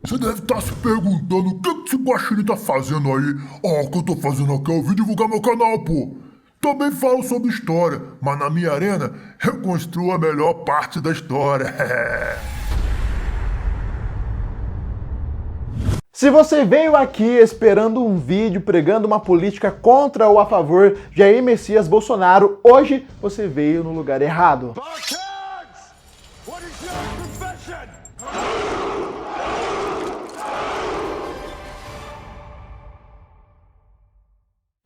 Você deve estar se perguntando o que esse guaxinim tá fazendo aí. O que eu tô fazendo aqui é eu vim divulgar meu canal, pô. Também falo sobre história, mas na minha arena reconstruo a melhor parte da história. Se você veio aqui esperando um vídeo pregando uma política contra ou a favor de Jair Messias Bolsonaro, hoje você veio no lugar errado.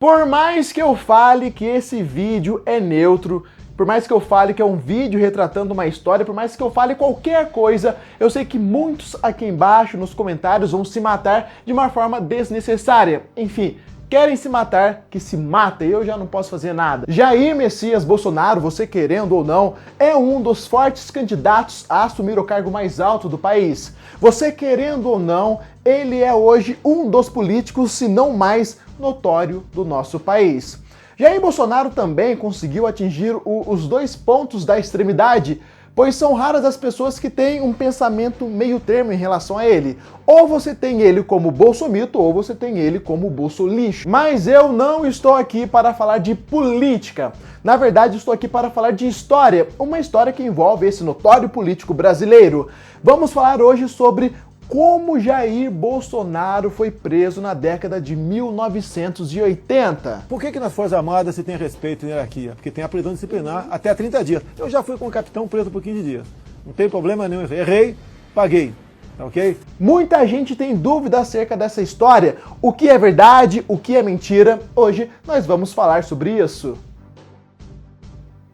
Por mais que eu fale que esse vídeo é neutro, por mais que eu fale que é um vídeo retratando uma história, por mais que eu fale qualquer coisa, eu sei que muitos aqui embaixo nos comentários vão se matar de uma forma desnecessária. Enfim, querem se matar, que se matem, eu já não posso fazer nada. Jair Messias Bolsonaro, você querendo ou não, é um dos fortes candidatos a assumir o cargo mais alto do país. Você querendo ou não, ele é hoje um dos políticos, se não mais, notório do nosso país. Jair Bolsonaro também conseguiu atingir os dois pontos da extremidade, pois são raras as pessoas que têm um pensamento meio termo em relação a ele. Ou você tem ele como bolsomito, ou você tem ele como bolsolixo. Mas eu não estou aqui para falar de política. Na verdade, estou aqui para falar de história, uma história que envolve esse notório político brasileiro. Vamos falar hoje sobre como Jair Bolsonaro foi preso na década de 1980. Por que nas Forças Armadas se tem respeito e hierarquia? Porque tem a prisão disciplinar até 30 dias. Eu já fui com o capitão preso por 15 dias. Não tem problema nenhum. Errei, paguei. Ok? Muita gente tem dúvida acerca dessa história. O que é verdade, o que é mentira? Hoje nós vamos falar sobre isso.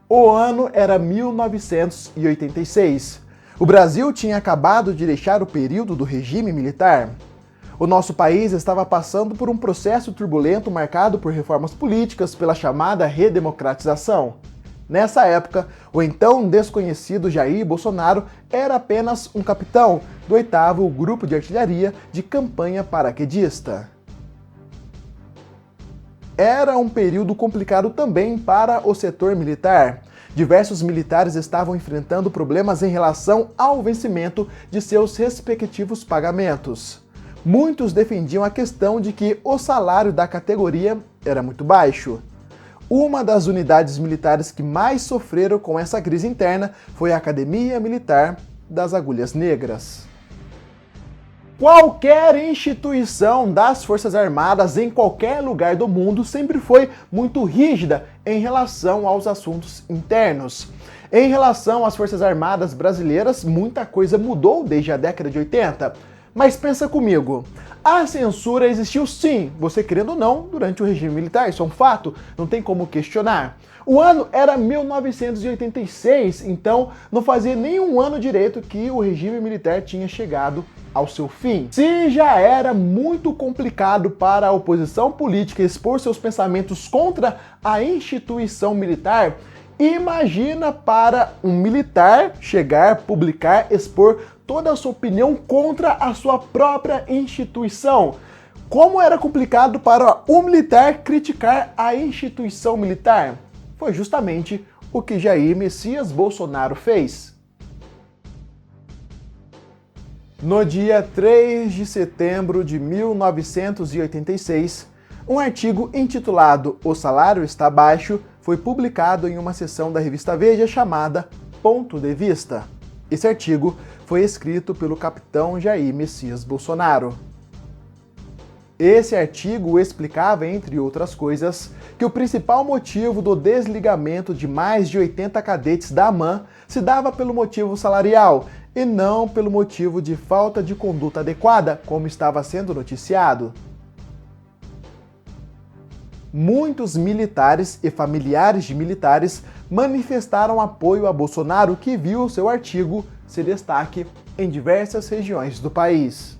O ano era 1986. O Brasil tinha acabado de deixar o período do regime militar. O nosso país estava passando por um processo turbulento marcado por reformas políticas pela chamada redemocratização. Nessa época, o então desconhecido Jair Bolsonaro era apenas um capitão do 8º Grupo de Artilharia de Campanha Paraquedista. Era um período complicado também para o setor militar. Diversos militares estavam enfrentando problemas em relação ao vencimento de seus respectivos pagamentos. Muitos defendiam a questão de que o salário da categoria era muito baixo. Uma das unidades militares que mais sofreram com essa crise interna foi a Academia Militar das Agulhas Negras. Qualquer instituição das Forças Armadas em qualquer lugar do mundo sempre foi muito rígida em relação aos assuntos internos. Em relação às Forças Armadas brasileiras, muita coisa mudou desde a década de 80. Mas pensa comigo, a censura existiu sim, você querendo ou não, durante o regime militar, isso é um fato, não tem como questionar. O ano era 1986, então não fazia nem um ano direito que o regime militar tinha chegado ao seu fim. Se já era muito complicado para a oposição política expor seus pensamentos contra a instituição militar, imagina para um militar chegar, publicar, expor toda a sua opinião contra a sua própria instituição. Como era complicado para um militar criticar a instituição militar? Foi justamente o que Jair Messias Bolsonaro fez. No dia 3 de setembro de 1986, um artigo intitulado "O Salário Está Baixo" foi publicado em uma seção da revista Veja chamada Ponto de Vista. Esse artigo foi escrito pelo capitão Jair Messias Bolsonaro. Esse artigo explicava, entre outras coisas, que o principal motivo do desligamento de mais de 80 cadetes da AMAN se dava pelo motivo salarial e não pelo motivo de falta de conduta adequada, como estava sendo noticiado. Muitos militares e familiares de militares manifestaram apoio a Bolsonaro, que viu seu artigo se destaque em diversas regiões do país.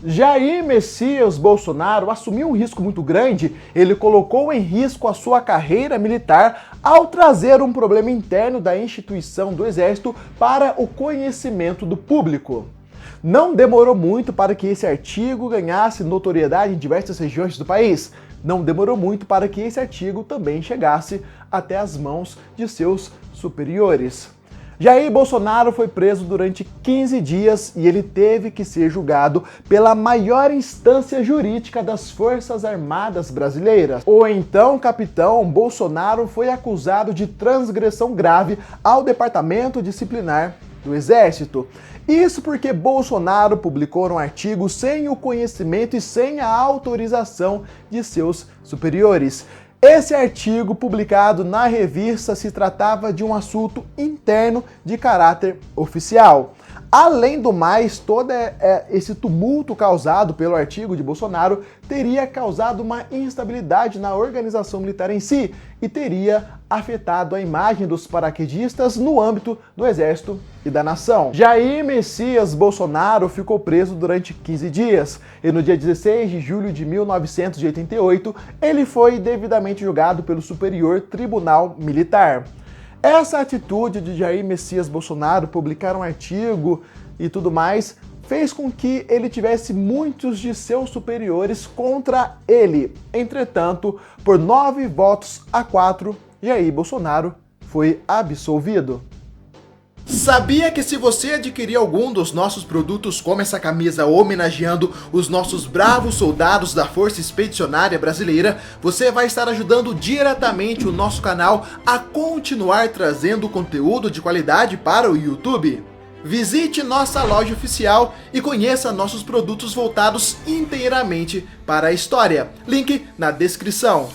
Jair Messias Bolsonaro assumiu um risco muito grande, ele colocou em risco a sua carreira militar ao trazer um problema interno da instituição do Exército para o conhecimento do público. Não demorou muito para que esse artigo ganhasse notoriedade em diversas regiões do país. Não demorou muito para que esse artigo também chegasse até as mãos de seus superiores. Jair Bolsonaro foi preso durante 15 dias e ele teve que ser julgado pela maior instância jurídica das Forças Armadas brasileiras. O então capitão Bolsonaro foi acusado de transgressão grave ao Departamento Disciplinar do Exército. Isso porque Bolsonaro publicou um artigo sem o conhecimento e sem a autorização de seus superiores. Esse artigo, publicado na revista, se tratava de um assunto interno de caráter oficial. Além do mais, todo esse tumulto causado pelo artigo de Bolsonaro teria causado uma instabilidade na organização militar em si e teria afetado a imagem dos paraquedistas no âmbito do Exército e da nação. Jair Messias Bolsonaro ficou preso durante 15 dias e no dia 16 de julho de 1988 ele foi devidamente julgado pelo Superior Tribunal Militar. Essa atitude de Jair Messias Bolsonaro publicar um artigo e tudo mais fez com que ele tivesse muitos de seus superiores contra ele. Entretanto, por 9 votos a 4, Jair Bolsonaro foi absolvido. Sabia que se você adquirir algum dos nossos produtos, como essa camisa homenageando os nossos bravos soldados da Força Expedicionária Brasileira, você vai estar ajudando diretamente o nosso canal a continuar trazendo conteúdo de qualidade para o YouTube? Visite nossa loja oficial e conheça nossos produtos voltados inteiramente para a história. Link na descrição.